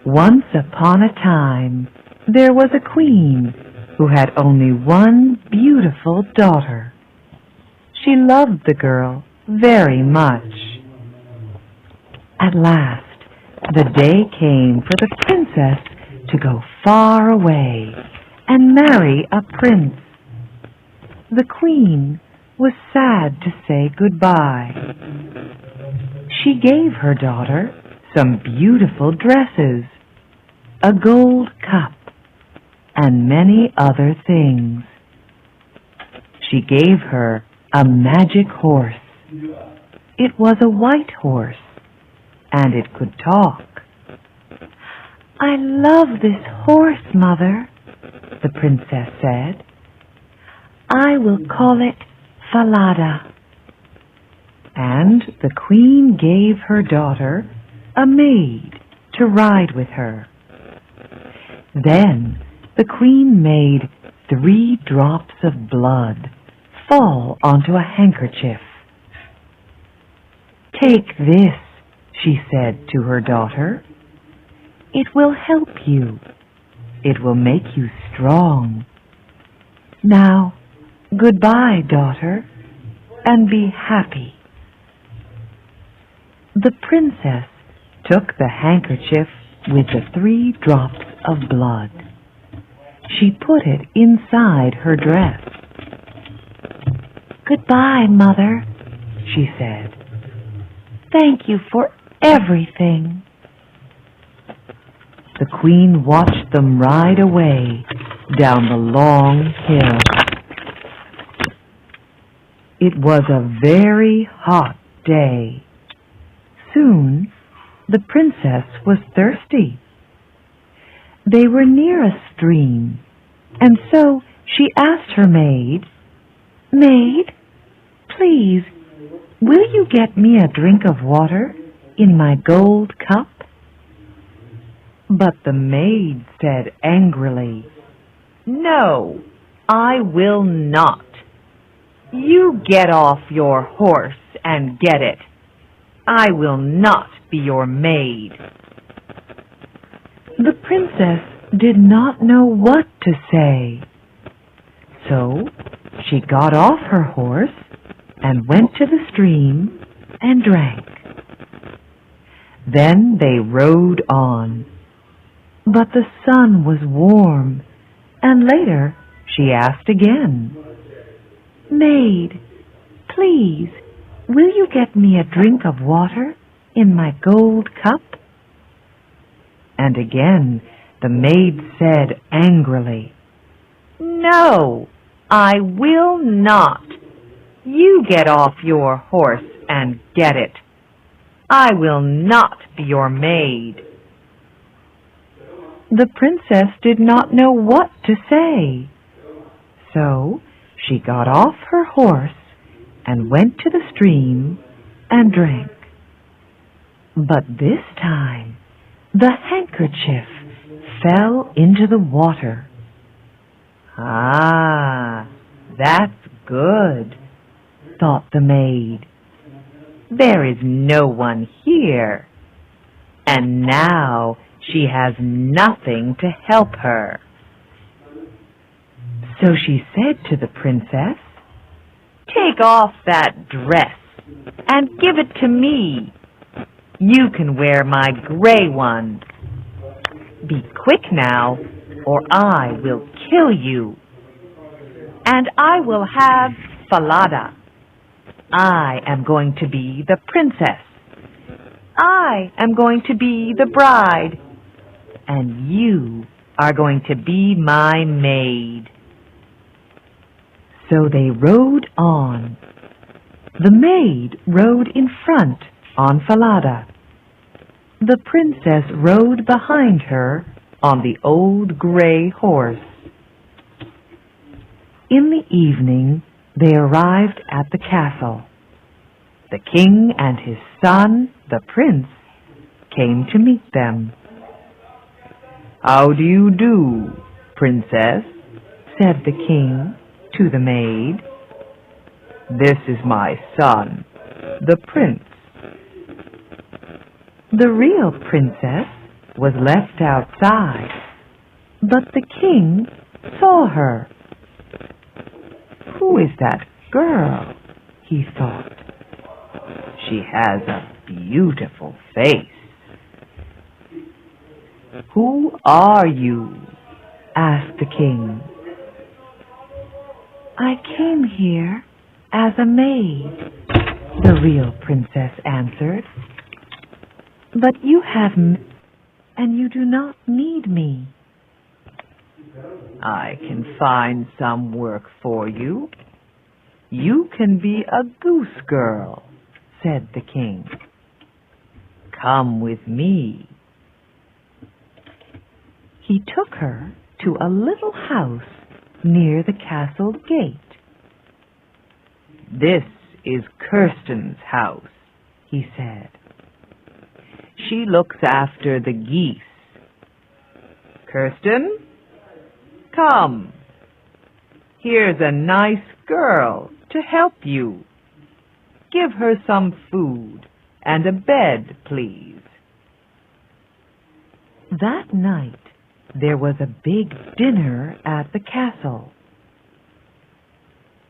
Once upon a time, there was a queen who had only one beautiful daughter. She loved the girl very much. At last, the day came for the princess to go far away and marry a prince. The queen was sad to say goodbye. She gave her daughter some beautiful dresses, a gold cup, and many other things. She gave her a magic horse. It was a white horse, and it could talk. "I love this horse, Mother," the princess said. "I will call it Falada." And the queen gave her daughter a maid to ride with her. Then the queen made 3 drops of blood fall onto a handkerchief. "Take this," she said to her daughter. "It will help you. It will make you strong. Now, goodbye, daughter, and be happy." The princess took the handkerchief with the 3 drops of blood. She put it inside her dress. "Goodbye, Mother," she said. "Thank you for everything." The queen watched them ride away down the long hill. It was a very hot day. Soon, the princess was thirsty. They were near a stream, and so she asked her maid, "Maid, please, will you get me a drink of water in my gold cup?" But the maid said angrily, "No, I will not. You get off your horse and get it. I will not be your maid." The princess did not know what to say. So she got off her horse and went to the stream and drank. Then they rode on. But the sun was warm, and later she asked again, "Maid, please, will you get me a drink of water in my gold cup?" And again the maid said angrily, "No, I will not. You get off your horse and get it. I will not be your maid." The princess did not know what to say. So she got off her horse and went to the stream and drank. But this time the handkerchief fell into the water. "Ah, that's good," thought the maid. "There is no one here, and now she has nothing to help her." So she said to the princess, "Take off that dress and give it to me. You can wear my gray one. Be quick now, or I will kill you. And I will have Falada. I am going to be the princess. I am going to be the bride. And you are going to be my maid." So they rode on. The maid rode in front on Falada. The princess rode behind her on the old gray horse. In the evening, they arrived at the castle. The king and his son, the prince, came to meet them. "How do you do, princess?" said the king to the maid. "This is my son, the prince." The real princess was left outside, but the king saw her. "Who is that girl?" he thought. "She has a beautiful face." "Who are you?" asked the king. "I came here as a maid," the real princess answered. "But you have and you do not need me." "I can find some work for you. You can be a goose girl," said the king. "Come with me." He took her to a little house near the castle gate. "This is Kirsten's house," he said. "She looks after the geese. Kirsten, come. Here's a nice girl to help you. Give her some food and a bed, please." That night, there was a big dinner at the castle.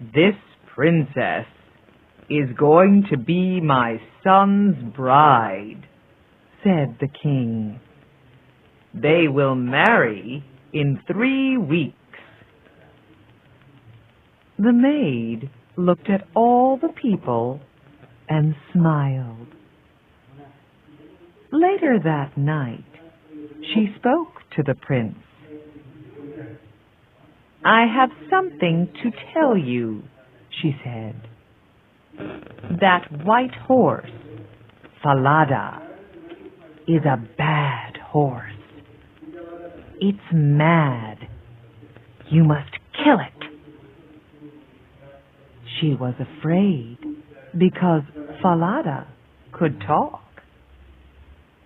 "This princess is going to be my son's bride," said the king. "They will marry in 3 weeks." The maid looked at all the people and smiled. Later that night, she spoke to the prince. "I have something to tell you," she said. "That white horse, Falada, is a bad horse. It's mad. You must kill it." She was afraid because Falada could talk.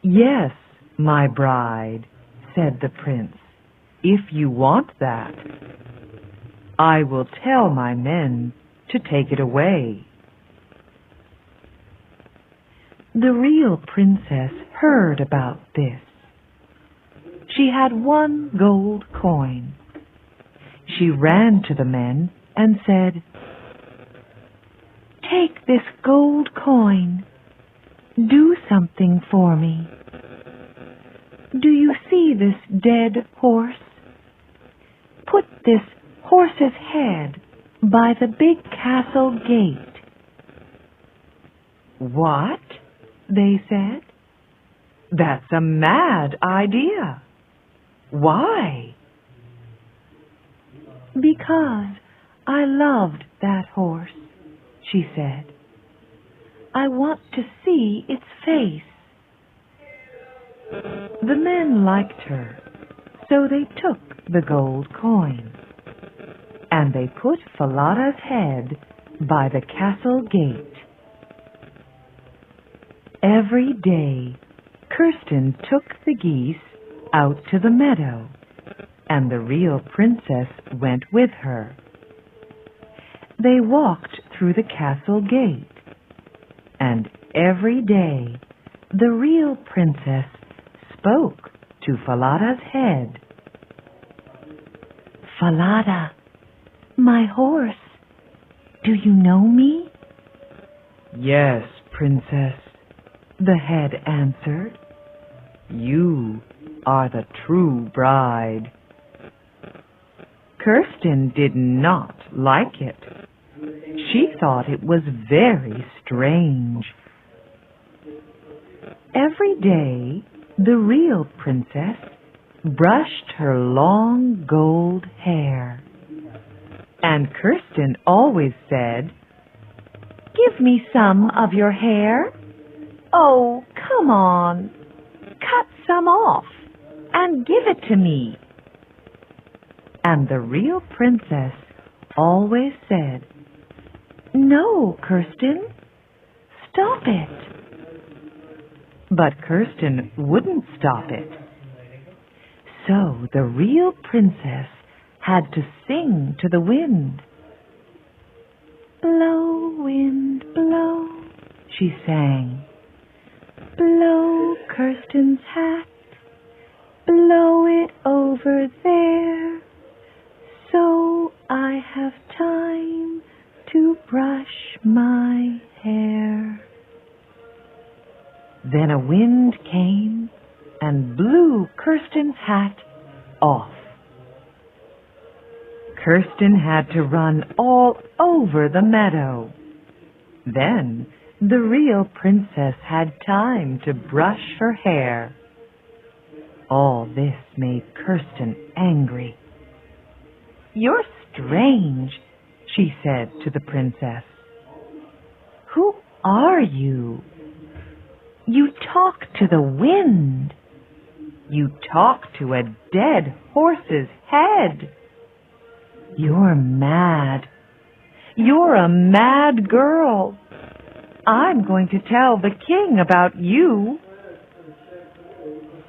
"Yes, my bride," said the prince, "if you want that. I will tell my men to take it away." The real princess heard about this. She had 1 gold coin. She ran to the men and said, "Take this gold coin. Do something for me. Do you see this dead horse? Put this horse's head by the big castle gate." "What?" they said. "That's a mad idea. Why?" "Because I loved that horse," she said. "I want to see its face." The men liked her, so they took the gold coin, and they put Falada's head by the castle gate. Every day, Kirsten took the geese out to the meadow, and the real princess went with her. They walked through the castle gate, and every day the real princess spoke to Falada's head. "Falada, my horse, do you know me?" "Yes, princess," the head answered. "You are the true bride." Kirsten did not like it. She thought it was very strange. Every day, the real princess brushed her long gold hair. And Kirsten always said, "Give me some of your hair. Oh, come on. Cut some off and give it to me." And the real princess always said, "No, Kirsten, stop it." But Kirsten wouldn't stop it. So the real princess had to sing to the wind. "Blow, wind, blow," she sang. "Blow Kirsten's hat over there, so I have time to brush my hair. Then a wind came and blew Kirsten's hat off. Kirsten had to run all over the meadow. Then the real princess had time to brush her hair. All this made Kirsten angry. "You're strange," she said to the princess. "Who are you? You talk to the wind. You talk to a dead horse's head. You're mad. You're a mad girl. I'm going to tell the king about you."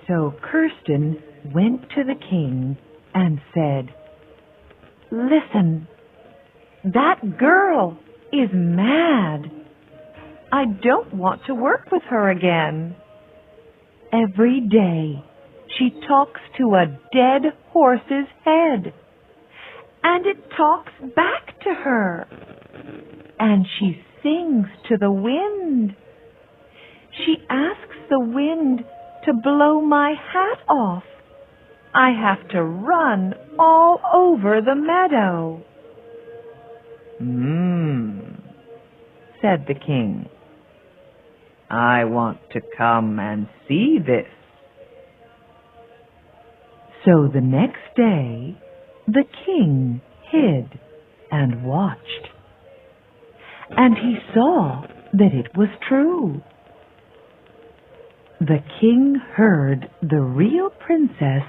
So Kirsten went to the king and said, "Listen, that girl is mad. I don't want to work with her again. Every day she talks to a dead horse's head, and it talks back to her. And she sings to the wind. She asks the wind to blow my hat off. I have to run all over the meadow." Said the king. "I want to come and see this." So the next day, the king hid and watched. And he saw that it was true. The king heard the real princess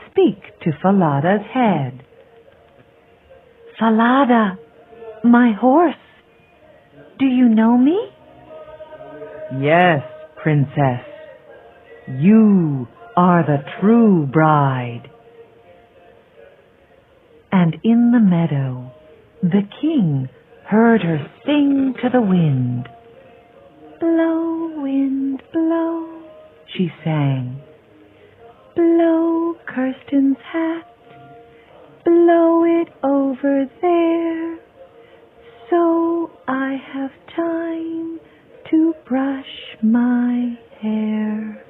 speak to Falada's head. "Falada, my horse, do you know me?" "Yes, princess, you are the true bride." And in the meadow, the king heard her sing to the wind. "Blow, wind, blow," she sang. "Blow Kirsten's hat, blow it over there, so I have time to brush my hair."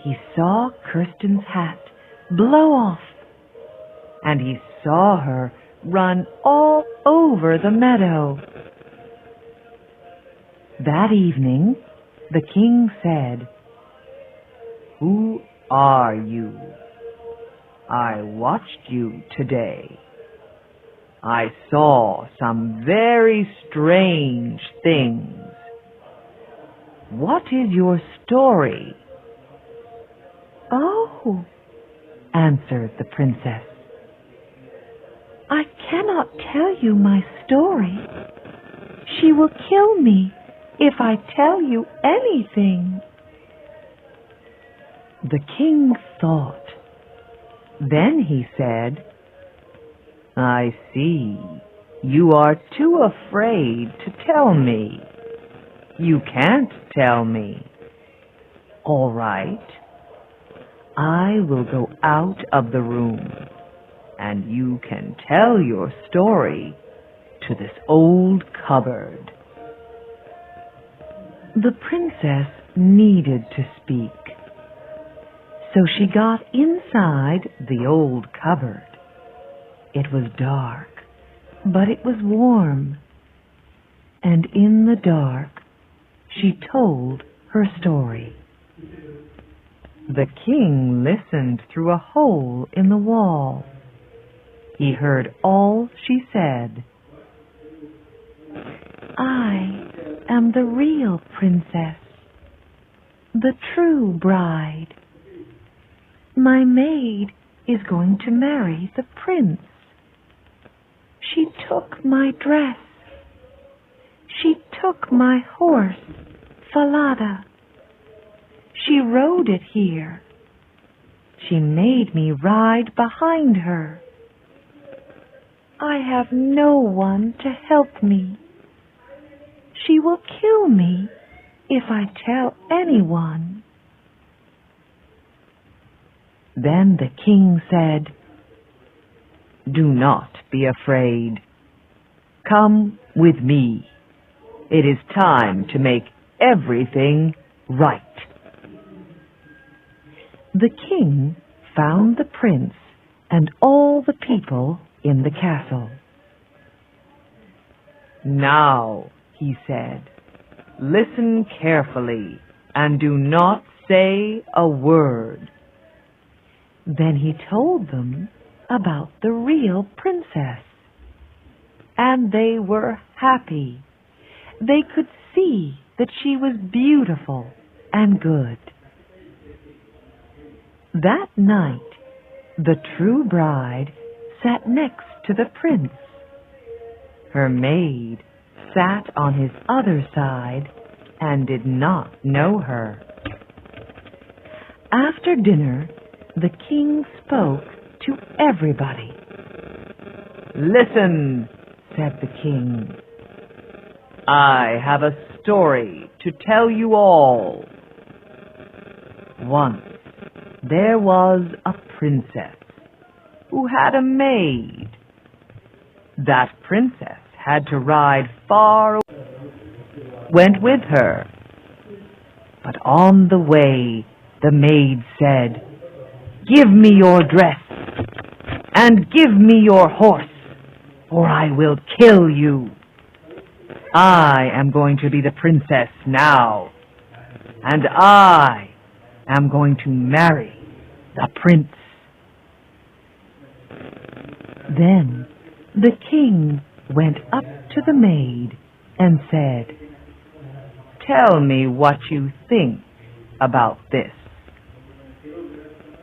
He saw Kirsten's hat blow off, and he saw her run all over the meadow. That evening, the king said, "Who are you? I watched you today. I saw some very strange things. What is your story?" "Oh," answered the princess, "I cannot tell you my story. She will kill me if I tell you anything." The king thought. Then he said, "I see. You are too afraid to tell me. You can't tell me. All right. I will go out of the room, and you can tell your story to this old cupboard." The princess needed to speak, so she got inside the old cupboard. It was dark, but it was warm, and in the dark she told her story. The king listened through a hole in the wall. He heard all she said. "I am the real princess, the true bride. My maid is going to marry the prince. She took my dress. She took my horse, Falada. She rode it here. She made me ride behind her. I have no one to help me. She will kill me if I tell anyone." Then the king said, "Do not be afraid. Come with me. It is time to make everything right." The king found the prince and all the people in the castle. "Now," he said, "listen carefully and do not say a word." Then he told them about the real princess. And they were happy. They could see that she was beautiful and good. That night, the true bride sat next to the prince. Her maid sat on his other side and did not know her. After dinner, the king spoke to everybody. "Listen," said the king. "I have a story to tell you all. Once there was a princess who had a maid. That princess had to ride far away, went with her. But on the way, the maid said, 'Give me your dress and give me your horse, or I will kill you. I am going to be the princess now, and I am going to marry the prince.' Then the king went up to the maid and said, 'Tell me what you think about this.'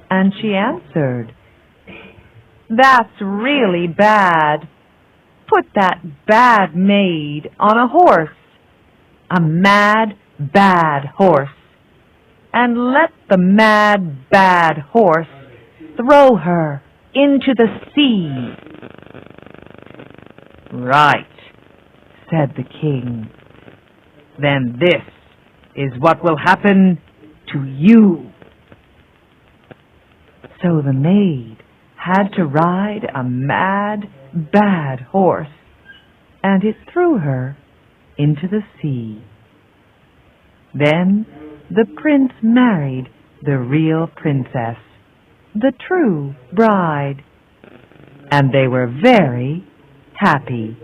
And she answered, 'That's really bad. Put that bad maid on a horse, a mad, bad horse, and let the mad, bad horse throw her into the sea.' 'Right,' said the king. 'Then this is what will happen to you.' So the maid had to ride a mad, bad horse, and it threw her into the sea. Then the prince married the real princess, the true bride, and they were very happy.